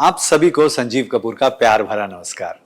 आप सभी को संजीव कपूर का प्यार भरा नमस्कार।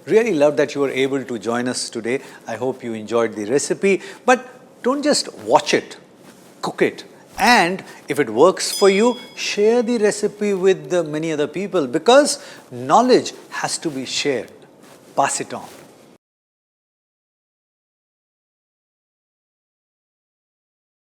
Really love that you were able to join us today. I hope you enjoyed the recipe. But don't just watch it, cook it. And if it works for you, share the recipe with many other people because knowledge has to be shared. Pass it on.